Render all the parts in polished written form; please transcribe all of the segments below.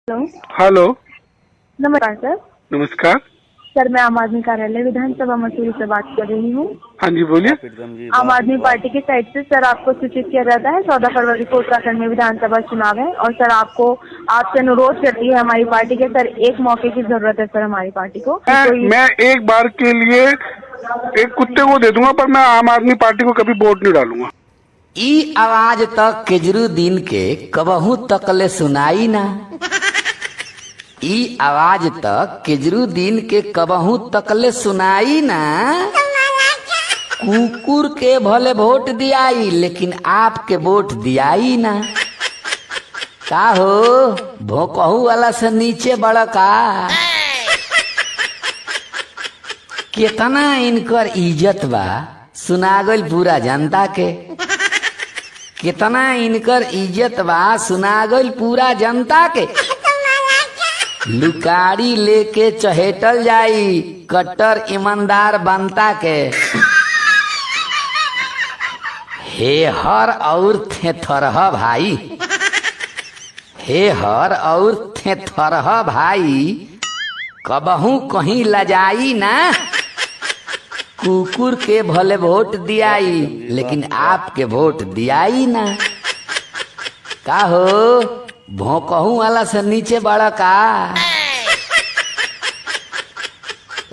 Hello. Hello. नमस्कार सर। नमस्कार सर मैं आम आदमी कार्यालय विधानसभा मसूरी से बात कर रही हूँ। हाँ जी बोलिए। आम आदमी पार्टी की साइड से सर आपको सूचित किया जाता है 14 फरवरी को उत्तराखंड में विधानसभा चुनाव है और सर आपसे अनुरोध करती है हमारी पार्टी के सर एक मौके की जरूरत है सर हमारी पार्टी को। मैं एक बार के लिए एक कुत्ते को दे दूंगा पर मैं आम आदमी पार्टी को कभी वोट नहीं डालूंगा। ई आवाज तक केजरीदीन के कबहू तकले सुनाई ना। ई आवाज तक केजरीदीन के कबहू तकले सुनाई ना। कुकुर के भले वोट दियाई लेकिन आपके वोट दियाई ना। का हो भोकहू वाला से नीचे बड़ा का। कितना इनकर इज्जत बा सुना गइल पूरा जनता के। कितना इनकर इज्जत बा सुना गइल पूरा जनता के। लुकारी लेके चहेटल जाई कट्टर ईमानदार बनता के। हे हर और थेथरह भाई। हे हर और थेथरह भाई कबहू कहीं लजाई ना। कुकुर के भले वोट दियाई लेकिन आपके वोट दियाई ना। का हो भोंकहू वाला से नीचे बड़ा का।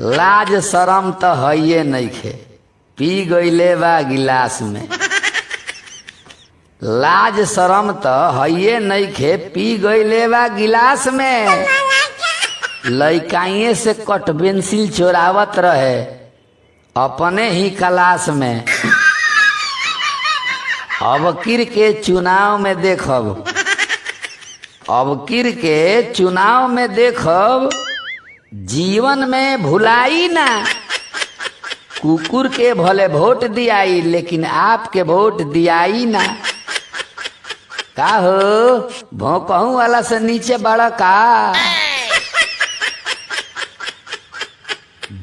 लाज शरम तो है नइखे पी गइले बा गिलास में। लाज शरम तो है नइखे पी गइले बा गिलास में। लइकाइए से कट पेंसिल चोरावत रहे अपने ही क्लास में। अबकिर के चुनाव में देखब अबकिर के चुनाव में देखब जीवन में भुलाई ना। कुकुर के भले वोट दियाई लेकिन आपके वोट दियाई ना। का हो भोंकहू वाला से नीचे बड़ा का।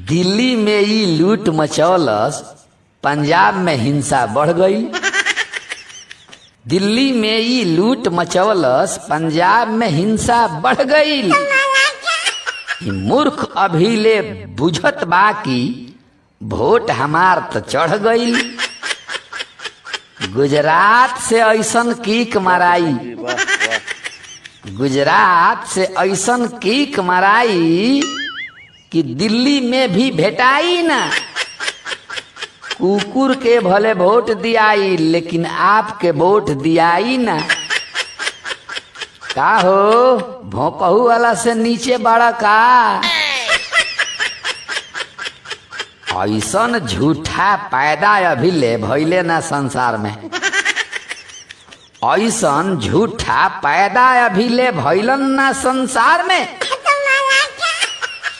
दिल्ली में ई लूट मचौलस पंजाब में हिंसा बढ़ गई। दिल्ली में ई लूट मचौलस पंजाब में हिंसा बढ़ गई। मूर्ख अभिले बुझत बाकी वोट हमार तो चढ़ गई। गुजरात से ऐसन कीक मराई गुजरात से ऐसन कीक मराई कि दिल्ली में भी भेटाई ना। कुकुर के भले वोट दियाई लेकिन आपके वोट दियाई ना। का हो भोंकहू वाला से नीचे बड़ा का। ऐसन झूठा पैदा अभी ले भइले ना संसार में। ऐसन झूठा पैदा अभी ले भइलन ना संसार में।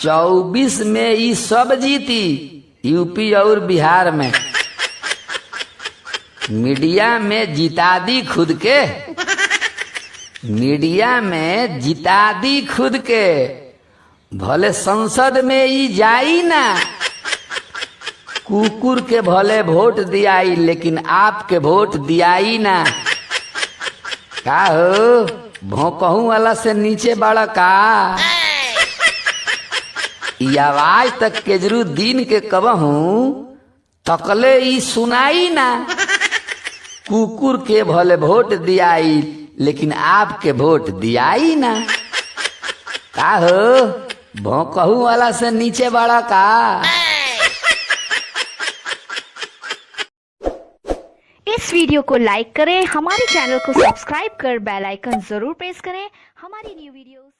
24 में ये सब जीती यूपी और बिहार में। मीडिया में जिता दी खुद के। मीडिया में जिता दी खुद के भले संसद में ही जाई ना। कुकुर के भले वोट दियाई लेकिन आपके वोट दियाई ना। का हो भोंकहू वाला से नीचे बड़ा का। ई आवाज तक केजरीदीन के कबहू तकले ई सुनाई ना। कुकुर के भले वोट दियाई लेकिन आपके वोट दियाई ना। का हो भोंकहू वाला से नीचे बड़ा का। इस वीडियो को लाइक करें, हमारे चैनल को सब्सक्राइब कर बेल आइकन जरूर प्रेस करें हमारी न्यू वीडियोस